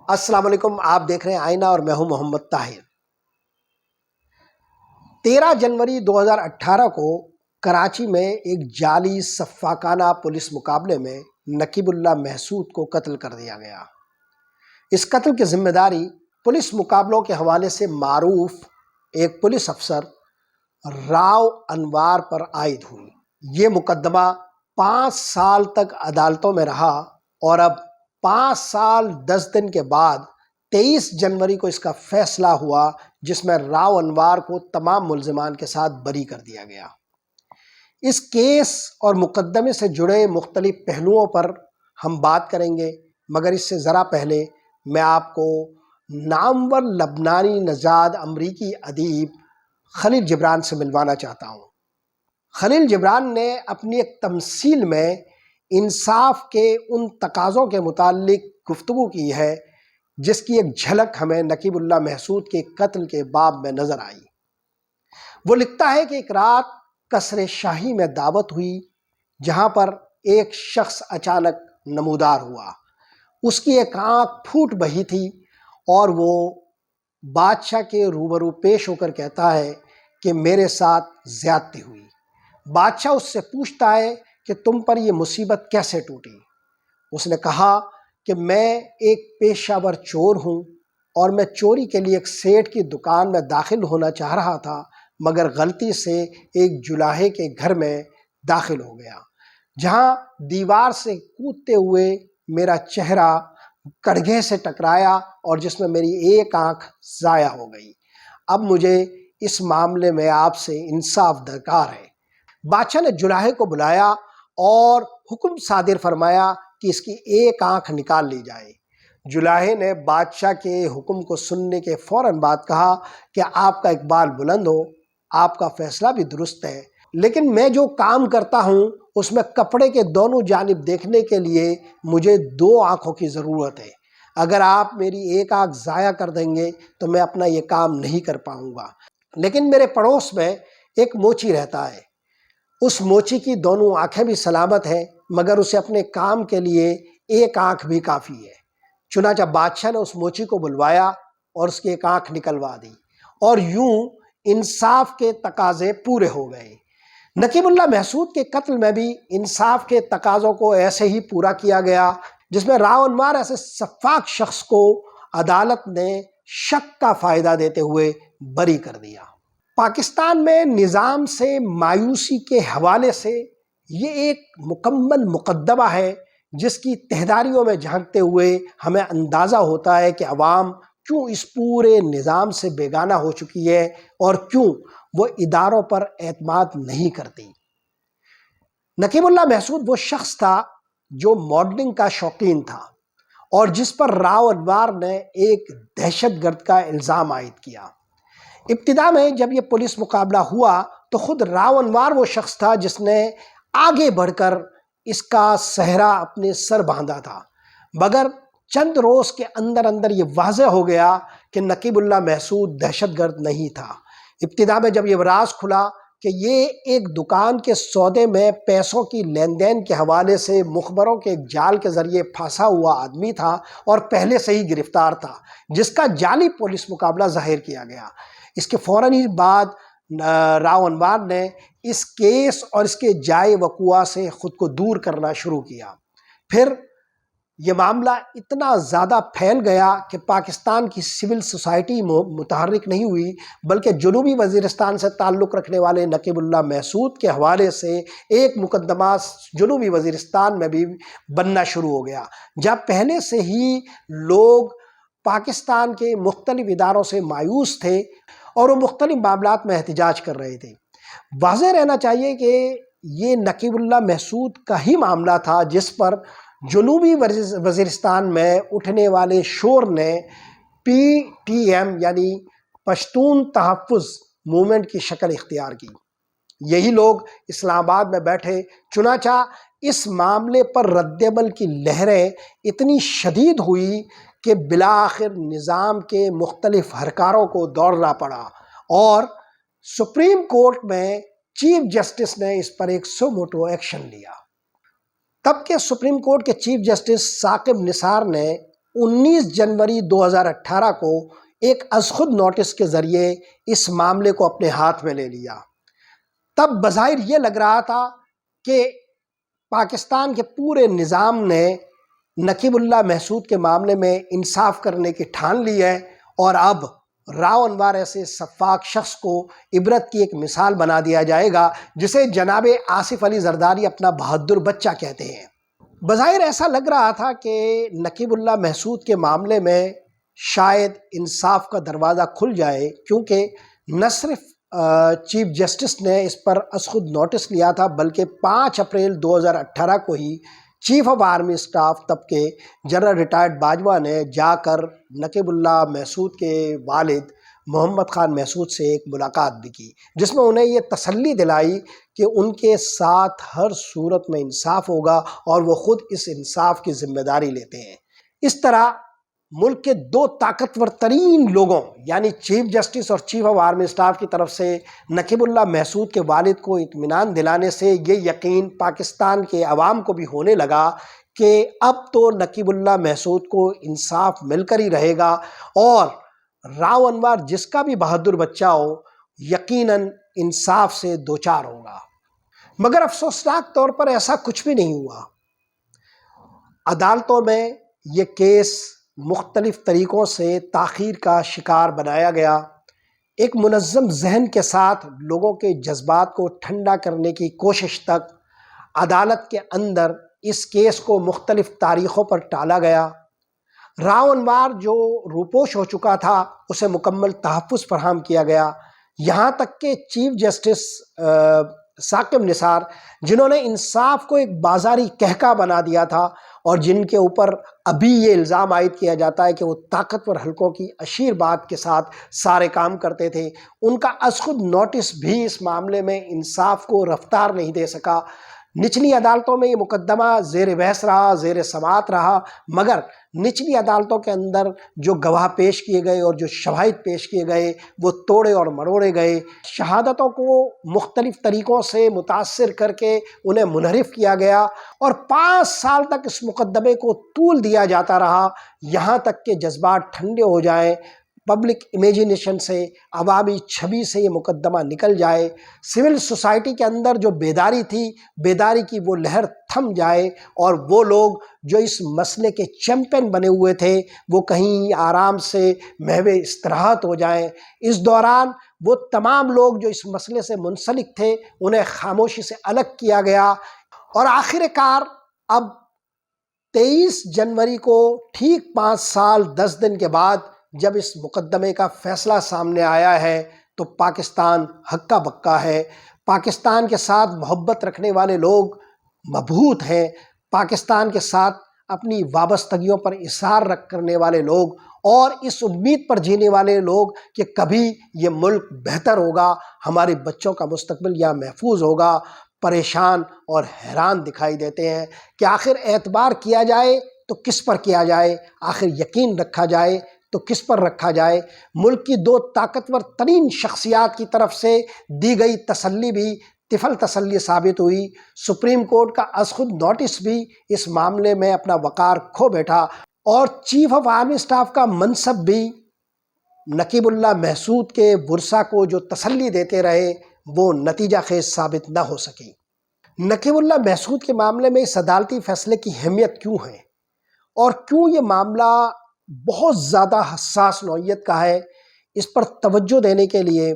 السلام علیکم، آپ دیکھ رہے ہیں آئینہ اور میں ہوں محمد طاہر۔ 13 جنوری 2018 کو کراچی میں ایک جعلی سفاکانہ پولیس مقابلے میں نقیب اللہ محسود کو قتل کر دیا گیا۔ اس قتل کی ذمہ داری پولیس مقابلوں کے حوالے سے معروف ایک پولیس افسر راؤ انوار پر عائد ہوئی۔ یہ مقدمہ 5 سال تک عدالتوں میں رہا اور اب 5 سال 10 دن کے بعد 23 جنوری کو اس کا فیصلہ ہوا، جس میں راؤ انوار کو تمام ملزمان کے ساتھ بری کر دیا گیا۔ اس کیس اور مقدمے سے جڑے مختلف پہلوؤں پر ہم بات کریں گے، مگر اس سے ذرا پہلے میں آپ کو نامور لبنانی نژاد امریکی ادیب خلیل جبران سے ملوانا چاہتا ہوں۔ خلیل جبران نے اپنی ایک تمثیل میں انصاف کے ان تقاضوں کے متعلق گفتگو کی ہے جس کی ایک جھلک ہمیں نقیب اللہ محسود کے قتل کے باب میں نظر آئی۔ وہ لکھتا ہے کہ ایک رات قصر شاہی میں دعوت ہوئی جہاں پر ایک شخص اچانک نمودار ہوا۔ اس کی ایک آنکھ پھوٹ بہی تھی اور وہ بادشاہ کے روبرو پیش ہو کر کہتا ہے کہ میرے ساتھ زیادتی ہوئی۔ بادشاہ اس سے پوچھتا ہے کہ تم پر یہ مصیبت کیسے ٹوٹی؟ اس نے کہا کہ میں ایک پیشہ ور چور ہوں اور میں چوری کے لیے ایک سیٹھ کی دکان میں داخل ہونا چاہ رہا تھا، مگر غلطی سے ایک جلاہے کے گھر میں داخل ہو گیا جہاں دیوار سے کودتے ہوئے میرا چہرہ کڑگھے سے ٹکرایا اور جس میں میری ایک آنکھ ضائع ہو گئی۔ اب مجھے اس معاملے میں آپ سے انصاف درکار ہے۔ بادشاہ نے جلاہے کو بلایا اور حکم صادر فرمایا کہ اس کی ایک آنکھ نکال لی جائے۔ جلاہے نے بادشاہ کے حکم کو سننے کے فوراً بعد کہا کہ آپ کا اقبال بلند ہو، آپ کا فیصلہ بھی درست ہے، لیکن میں جو کام کرتا ہوں اس میں کپڑے کے دونوں جانب دیکھنے کے لیے مجھے 2 آنکھوں کی ضرورت ہے۔ اگر آپ میری ایک آنکھ ضائع کر دیں گے تو میں اپنا یہ کام نہیں کر پاؤں گا۔ لیکن میرے پڑوس میں ایک موچی رہتا ہے، اس موچی کی دونوں آنکھیں بھی سلامت ہیں، مگر اسے اپنے کام کے لیے ایک آنکھ بھی کافی ہے۔ چنانچہ بادشاہ نے اس موچی کو بلوایا اور اس کی ایک آنکھ نکلوا دی، اور یوں انصاف کے تقاضے پورے ہو گئے۔ نقیب اللہ محسود کے قتل میں بھی انصاف کے تقاضوں کو ایسے ہی پورا کیا گیا، جس میں راؤ انوار ایسے سفاک شخص کو عدالت نے شک کا فائدہ دیتے ہوئے بری کر دیا۔ پاکستان میں نظام سے مایوسی کے حوالے سے یہ ایک مکمل مقدمہ ہے جس کی تہداریوں میں جھانکتے ہوئے ہمیں اندازہ ہوتا ہے کہ عوام کیوں اس پورے نظام سے بیگانہ ہو چکی ہے اور کیوں وہ اداروں پر اعتماد نہیں کرتی۔ نقیب اللہ محسود وہ شخص تھا جو ماڈلنگ کا شوقین تھا اور جس پر راؤ انوار نے ایک دہشت گرد کا الزام عائد کیا۔ ابتدا میں جب یہ پولیس مقابلہ ہوا تو خود راؤ انوار وہ شخص تھا جس نے آگے بڑھ کر اس کا سہرا اپنے سر باندھا تھا، مگر چند روز کے اندر اندر یہ واضح ہو گیا کہ نقیب اللہ محسود دہشت گرد نہیں تھا۔ ابتدا میں جب یہ راز کھلا کہ یہ ایک دکان کے سودے میں پیسوں کی لین دین کے حوالے سے مخبروں کے ایک جال کے ذریعے پھنسا ہوا آدمی تھا اور پہلے سے ہی گرفتار تھا، جس کا جعلی پولیس مقابلہ ظاہر کیا گیا، اس کے فوراً ہی بعد راؤ انوار نے اس کیس اور اس کے جائے وقوع سے خود کو دور کرنا شروع کیا۔ پھر یہ معاملہ اتنا زیادہ پھیل گیا کہ پاکستان کی سول سوسائٹی متحرک نہیں ہوئی، بلکہ جنوبی وزیرستان سے تعلق رکھنے والے نقیب اللہ محسود کے حوالے سے ایک مقدمہ جنوبی وزیرستان میں بھی بننا شروع ہو گیا، جہاں پہلے سے ہی لوگ پاکستان کے مختلف اداروں سے مایوس تھے اور وہ مختلف معاملات میں احتجاج کر رہے تھے۔ واضح رہنا چاہیے کہ یہ نقیب اللہ محسود کا ہی معاملہ تھا جس پر جنوبی وزیرستان میں اٹھنے والے شور نے PTM یعنی پشتون تحفظ موومنٹ کی شکل اختیار کی۔ یہی لوگ اسلام آباد میں بیٹھے، چنانچہ اس معاملے پر رد عمل کی لہریں اتنی شدید ہوئی کہ بالآخر نظام کے مختلف اہلکاروں کو دوڑنا پڑا اور سپریم کورٹ میں چیف جسٹس نے اس پر ایک سو موٹو ایکشن لیا۔ تب کے سپریم کورٹ کے چیف جسٹس ثاقب نثار نے 19 جنوری 2018 کو ایک از خود نوٹس کے ذریعے اس معاملے کو اپنے ہاتھ میں لے لیا۔ تب بظاہر یہ لگ رہا تھا کہ پاکستان کے پورے نظام نے نقیب اللہ محسود کے معاملے میں انصاف کرنے کی ٹھان لی ہے، اور اب راؤ انوار ایسے شفاق شخص کو عبرت کی ایک مثال بنا دیا جائے گا جسے جناب آصف علی زرداری اپنا بہادر بچہ کہتے ہیں۔ بظاہر ایسا لگ رہا تھا کہ نقیب اللہ محسود کے معاملے میں شاید انصاف کا دروازہ کھل جائے، کیونکہ نہ صرف چیف جسٹس نے اس پر از خود نوٹس لیا تھا، بلکہ 5 اپریل 2018 کو ہی چیف آف آرمی اسٹاف تب کے جنرل ریٹائرڈ باجوہ نے جا کر نقیب اللہ محسود کے والد محمد خان محسود سے ایک ملاقات بھی کی، جس میں انہیں یہ تسلی دلائی کہ ان کے ساتھ ہر صورت میں انصاف ہوگا اور وہ خود اس انصاف کی ذمہ داری لیتے ہیں۔ اس طرح ملک کے 2 طاقتور ترین لوگوں یعنی چیف جسٹس اور چیف آف آرمی اسٹاف کی طرف سے نقیب اللہ محسود کے والد کو اطمینان دلانے سے یہ یقین پاکستان کے عوام کو بھی ہونے لگا کہ اب تو نقیب اللہ محسود کو انصاف مل کر ہی رہے گا، اور راؤ انوار جس کا بھی بہادر بچہ ہو یقیناً انصاف سے دوچار ہوگا۔ مگر افسوسناک طور پر ایسا کچھ بھی نہیں ہوا۔ عدالتوں میں یہ کیس مختلف طریقوں سے تاخیر کا شکار بنایا گیا۔ ایک منظم ذہن کے ساتھ لوگوں کے جذبات کو ٹھنڈا کرنے کی کوشش تک عدالت کے اندر اس کیس کو مختلف تاریخوں پر ٹالا گیا۔ راؤ انوار جو روپوش ہو چکا تھا اسے مکمل تحفظ فراہم کیا گیا، یہاں تک کہ چیف جسٹس ثاقب نثار جنہوں نے انصاف کو ایک بازاری کہکا بنا دیا تھا اور جن کے اوپر ابھی یہ الزام عائد کیا جاتا ہے کہ وہ طاقتور حلقوں کی اشیر بات کے ساتھ سارے کام کرتے تھے، ان کا از خود نوٹس بھی اس معاملے میں انصاف کو رفتار نہیں دے سکا۔ نچلی عدالتوں میں یہ مقدمہ زیر بحث رہا، زیر سماعت رہا، مگر نچلی عدالتوں کے اندر جو گواہ پیش کیے گئے اور جو شواہد پیش کیے گئے وہ توڑے اور مروڑے گئے۔ شہادتوں کو مختلف طریقوں سے متاثر کر کے انہیں منحرف کیا گیا، اور 5 سال تک اس مقدمے کو طول دیا جاتا رہا، یہاں تک کہ جذبات ٹھنڈے ہو جائیں، پبلک امیجینیشن سے، عوامی چھبی سے یہ مقدمہ نکل جائے، سول سوسائٹی کے اندر جو بیداری تھی، بیداری کی وہ لہر تھم جائے، اور وہ لوگ جو اس مسئلے کے چیمپئن بنے ہوئے تھے وہ کہیں آرام سے محو استراحت ہو جائیں۔ اس دوران وہ تمام لوگ جو اس مسئلے سے منسلک تھے انہیں خاموشی سے الگ کیا گیا، اور آخر کار اب 23 جنوری کو ٹھیک 5 سال 10 دن کے بعد جب اس مقدمے کا فیصلہ سامنے آیا ہے تو پاکستان ہکا بکا ہے۔ پاکستان کے ساتھ محبت رکھنے والے لوگ مبہوت ہیں، پاکستان کے ساتھ اپنی وابستگیوں پر اصرار کرنے والے لوگ اور اس امید پر جینے والے لوگ کہ کبھی یہ ملک بہتر ہوگا، ہمارے بچوں کا مستقبل یہاں محفوظ ہوگا، پریشان اور حیران دکھائی دیتے ہیں کہ آخر اعتبار کیا جائے تو کس پر کیا جائے، آخر یقین رکھا جائے تو کس پر رکھا جائے۔ ملک کی 2 طاقتور ترین شخصیات کی طرف سے دی گئی تسلی بھی طفل تسلی ثابت ہوئی۔ سپریم کورٹ کا از خود نوٹس بھی اس معاملے میں اپنا وقار کھو بیٹھا، اور چیف آف آرمی اسٹاف کا منصب بھی نقیب اللہ محسود کے ورثاء کو جو تسلی دیتے رہے وہ نتیجہ خیز ثابت نہ ہو سکی۔ نقیب اللہ محسود کے معاملے میں اس عدالتی فیصلے کی اہمیت کیوں ہے، اور کیوں یہ معاملہ بہت زیادہ حساس نوعیت کا ہے، اس پر توجہ دینے کے لیے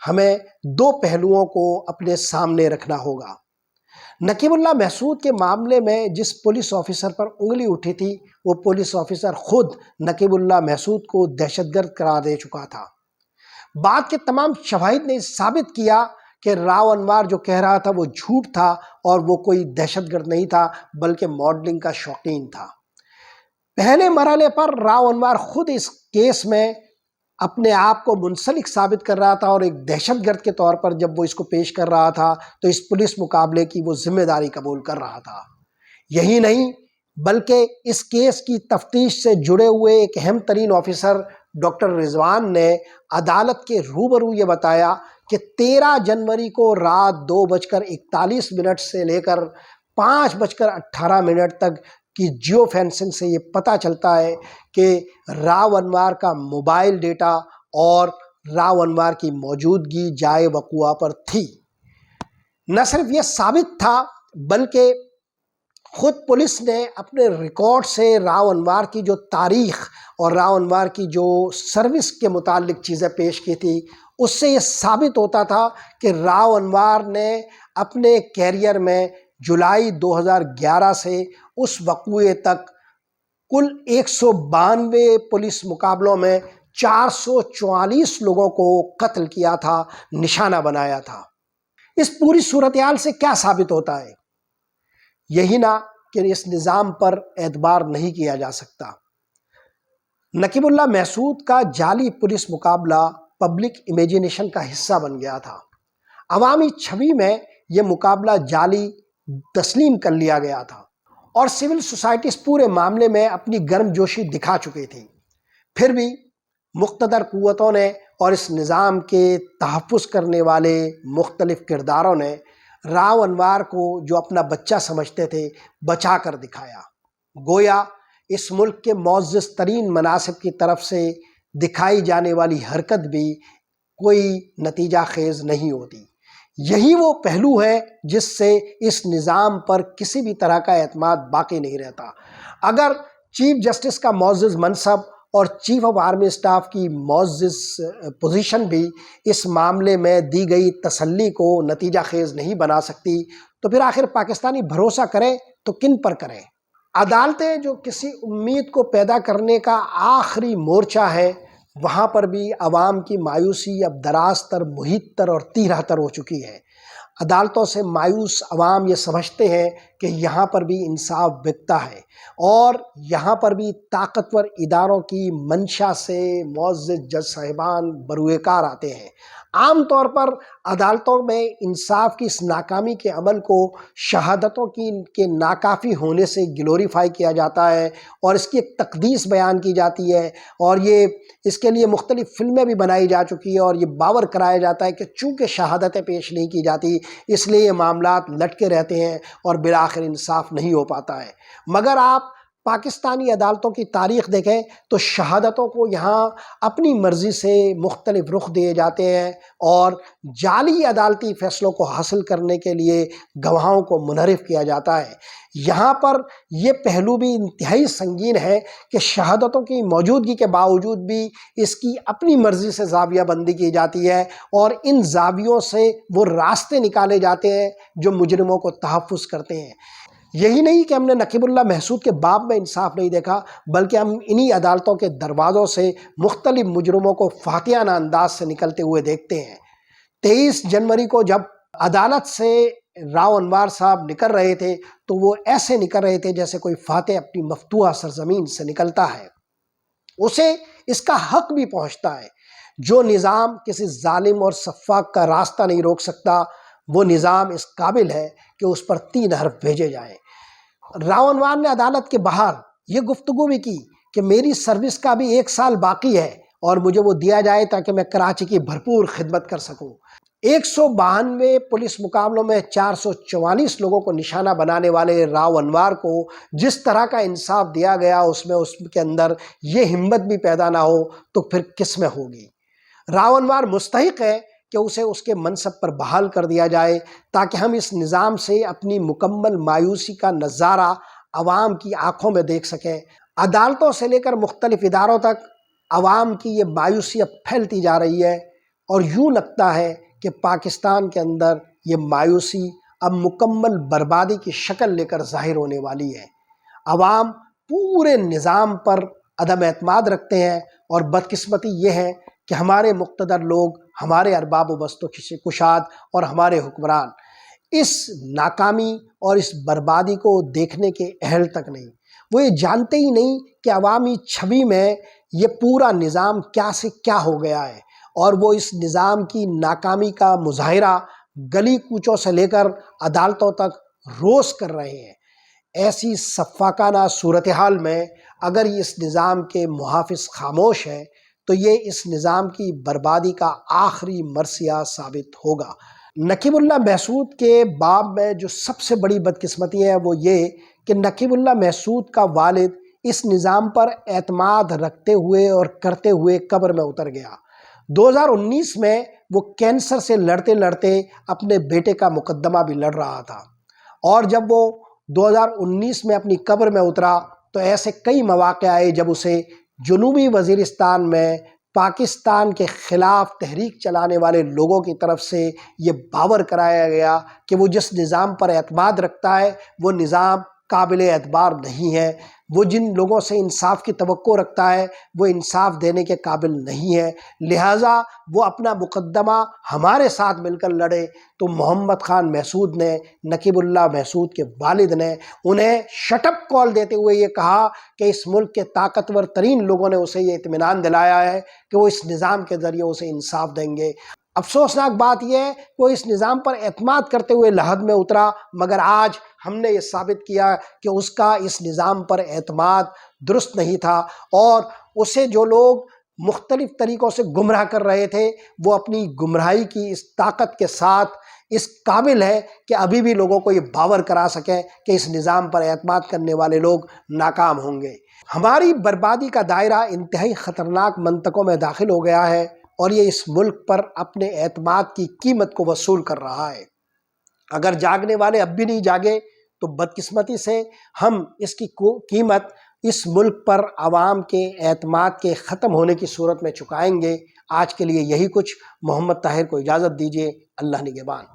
ہمیں 2 پہلوؤں کو اپنے سامنے رکھنا ہوگا۔ نقیب اللہ محسود کے معاملے میں جس پولیس آفیسر پر انگلی اٹھی تھی وہ پولیس آفیسر خود نقیب اللہ محسود کو دہشت گرد قرار دے چکا تھا۔ بعد کے تمام شواہد نے ثابت کیا کہ راؤ انوار جو کہہ رہا تھا وہ جھوٹ تھا، اور وہ کوئی دہشت گرد نہیں تھا بلکہ ماڈلنگ کا شوقین تھا۔ پہلے مرحلے پر راؤ انوار خود اس کیس میں اپنے آپ کو منسلک ثابت کر رہا تھا، اور ایک دہشت گرد کے طور پر جب وہ اس کو پیش کر رہا تھا تو اس پولیس مقابلے کی وہ ذمہ داری قبول کر رہا تھا۔ یہی نہیں بلکہ اس کیس کی تفتیش سے جڑے ہوئے ایک اہم ترین آفیسر ڈاکٹر رضوان نے عدالت کے روبرو یہ بتایا کہ 13 جنوری کو رات 2:41 سے لے کر 5:18 تک کی جیو فینسنگ سے یہ پتہ چلتا ہے کہ راو انوار کا موبائل ڈیٹا اور راو انوار کی موجودگی جائے وقوع پر تھی۔ نہ صرف یہ ثابت تھا بلکہ خود پولیس نے اپنے ریکارڈ سے راو انوار کی جو تاریخ اور راو انوار کی جو سروس کے متعلق چیزیں پیش کی تھی، اس سے یہ ثابت ہوتا تھا کہ راو انوار نے اپنے کیریئر میں جولائی 2011 سے اس وقوعے تک کل 192 پولیس مقابلوں میں 444 لوگوں کو قتل کیا تھا، نشانہ بنایا تھا۔ اس پوری صورتحال سے کیا ثابت ہوتا ہے؟ یہی نہ کہ اس نظام پر اعتبار نہیں کیا جا سکتا۔ نقیب اللہ محسود کا جعلی پولیس مقابلہ پبلک امیجینیشن کا حصہ بن گیا تھا۔ عوامی چھوی میں یہ مقابلہ جعلی تسلیم کر لیا گیا تھا اور سول سوسائٹی اس پورے معاملے میں اپنی گرم جوشی دکھا چکی تھی۔ پھر بھی مقتدر قوتوں نے اور اس نظام کے تحفظ کرنے والے مختلف کرداروں نے راو انوار کو جو اپنا بچہ سمجھتے تھے بچا کر دکھایا۔ گویا اس ملک کے معزز ترین مناصب کی طرف سے دکھائی جانے والی حرکت بھی کوئی نتیجہ خیز نہیں ہوتی۔ یہی وہ پہلو ہے جس سے اس نظام پر کسی بھی طرح کا اعتماد باقی نہیں رہتا۔ اگر چیف جسٹس کا معزز منصب اور چیف آف آرمی اسٹاف کی معزز پوزیشن بھی اس معاملے میں دی گئی تسلی کو نتیجہ خیز نہیں بنا سکتی، تو پھر آخر پاکستانی بھروسہ کریں تو کن پر کریں؟ عدالتیں جو کسی امید کو پیدا کرنے کا آخری مورچہ ہے، وہاں پر بھی عوام کی مایوسی اب دراز تر، محیط تر اور تیرہ تر ہو چکی ہے۔ عدالتوں سے مایوس عوام یہ سمجھتے ہیں کہ یہاں پر بھی انصاف بکتا ہے اور یہاں پر بھی طاقتور اداروں کی منشا سے معزز جج صاحبان بروئے کار آتے ہیں۔ عام طور پر عدالتوں میں انصاف کی اس ناکامی کے عمل کو شہادتوں کے ناکافی ہونے سے گلوریفائی کیا جاتا ہے اور اس کی ایک تقدیس بیان کی جاتی ہے، اور اس کے لیے مختلف فلمیں بھی بنائی جا چکی ہیں، اور یہ باور کرایا جاتا ہے کہ چونکہ شہادتیں پیش نہیں کی جاتی اس لیے یہ معاملات لٹکے رہتے ہیں اور بالآخر انصاف نہیں ہو پاتا ہے۔ مگر آپ پاکستانی عدالتوں کی تاریخ دیکھیں تو شہادتوں کو یہاں اپنی مرضی سے مختلف رخ دیے جاتے ہیں اور جعلی عدالتی فیصلوں کو حاصل کرنے کے لیے گواہوں کو منحرف کیا جاتا ہے۔ یہاں پر یہ پہلو بھی انتہائی سنگین ہے کہ شہادتوں کی موجودگی کے باوجود بھی اس کی اپنی مرضی سے زاویہ بندی کی جاتی ہے اور ان زاویوں سے وہ راستے نکالے جاتے ہیں جو مجرموں کو تحفظ کرتے ہیں۔ یہی نہیں کہ ہم نے نقیب اللہ محسود کے باب میں انصاف نہیں دیکھا، بلکہ ہم انہی عدالتوں کے دروازوں سے مختلف مجرموں کو فاتحانہ انداز سے نکلتے ہوئے دیکھتے ہیں۔ 23 جنوری کو جب عدالت سے راو انوار صاحب نکل رہے تھے تو وہ ایسے نکل رہے تھے جیسے کوئی فاتح اپنی مفتوحہ سرزمین سے نکلتا ہے۔ اسے اس کا حق بھی پہنچتا ہے۔ جو نظام کسی ظالم اور سفاک کا راستہ نہیں روک سکتا، وہ نظام اس قابل ہے کہ اس پر 3 حرف بھیجے جائیں۔ راو انوار نے عدالت کے باہر یہ گفتگو بھی کی کہ میری سروس کا بھی 1 سال باقی ہے اور مجھے وہ دیا جائے تاکہ میں کراچی کی بھرپور خدمت کر سکوں۔ 192 پولیس مقابلوں میں 444 لوگوں کو نشانہ بنانے والے راو انوار کو جس طرح کا انصاف دیا گیا، اس کے اندر یہ ہمت بھی پیدا نہ ہو تو پھر کس میں ہوگی؟ راو انوار مستحق ہے کہ اسے اس کے منصب پر بحال کر دیا جائے تاکہ ہم اس نظام سے اپنی مکمل مایوسی کا نظارہ عوام کی آنکھوں میں دیکھ سکیں۔ عدالتوں سے لے کر مختلف اداروں تک عوام کی یہ مایوسی اب پھیلتی جا رہی ہے اور یوں لگتا ہے کہ پاکستان کے اندر یہ مایوسی اب مکمل بربادی کی شکل لے کر ظاہر ہونے والی ہے۔ عوام پورے نظام پر عدم اعتماد رکھتے ہیں اور بدقسمتی یہ ہے کہ ہمارے مقتدر لوگ، ہمارے ارباب و بست و کشاد اور ہمارے حکمران اس ناکامی اور اس بربادی کو دیکھنے کے اہل تک نہیں۔ وہ یہ جانتے ہی نہیں کہ عوامی چھوی میں یہ پورا نظام کیا سے کیا ہو گیا ہے، اور وہ اس نظام کی ناکامی کا مظاہرہ گلی کوچوں سے لے کر عدالتوں تک روز کر رہے ہیں۔ ایسی سفاکانہ صورتحال میں اگر اس نظام کے محافظ خاموش ہیں تو یہ اس نظام کی بربادی کا آخری مرثیہ ثابت ہوگا۔ نقیب اللہ محسود کے باب میں جو سب سے بڑی بدقسمتی ہے وہ یہ کہ نقیب اللہ محسود کا والد اس نظام پر اعتماد رکھتے ہوئے اور کرتے ہوئے قبر میں اتر گیا۔ 2019 میں وہ کینسر سے لڑتے لڑتے اپنے بیٹے کا مقدمہ بھی لڑ رہا تھا، اور جب وہ 2019 میں اپنی قبر میں اترا تو ایسے کئی مواقع آئے جب اسے جنوبی وزیرستان میں پاکستان کے خلاف تحریک چلانے والے لوگوں کی طرف سے یہ باور کرایا گیا کہ وہ جس نظام پر اعتماد رکھتا ہے وہ نظام قابل اعتبار نہیں ہے، وہ جن لوگوں سے انصاف کی توقع رکھتا ہے وہ انصاف دینے کے قابل نہیں ہے، لہٰذا وہ اپنا مقدمہ ہمارے ساتھ مل کر لڑے۔ تو محمد خان محسود نے، نقیب اللہ محسود کے والد نے انہیں شٹ اپ کال دیتے ہوئے یہ کہا کہ اس ملک کے طاقتور ترین لوگوں نے اسے یہ اطمینان دلایا ہے کہ وہ اس نظام کے ذریعے اسے انصاف دیں گے۔ افسوسناک بات یہ ہے کہ وہ اس نظام پر اعتماد کرتے ہوئے لحد میں اترا، مگر آج ہم نے یہ ثابت کیا کہ اس کا اس نظام پر اعتماد درست نہیں تھا، اور اسے جو لوگ مختلف طریقوں سے گمراہ کر رہے تھے وہ اپنی گمراہی کی اس طاقت کے ساتھ اس قابل ہے کہ ابھی بھی لوگوں کو یہ باور کرا سکیں کہ اس نظام پر اعتماد کرنے والے لوگ ناکام ہوں گے۔ ہماری بربادی کا دائرہ انتہائی خطرناک منطقوں میں داخل ہو گیا ہے، اور یہ اس ملک پر اپنے اعتماد کی قیمت کو وصول کر رہا ہے۔ اگر جاگنے والے اب بھی نہیں جاگے تو بدقسمتی سے ہم اس کی قیمت اس ملک پر عوام کے اعتماد کے ختم ہونے کی صورت میں چکائیں گے۔ آج کے لیے یہی کچھ۔ محمد طاہر کو اجازت دیجیے۔ اللہ نگہبان۔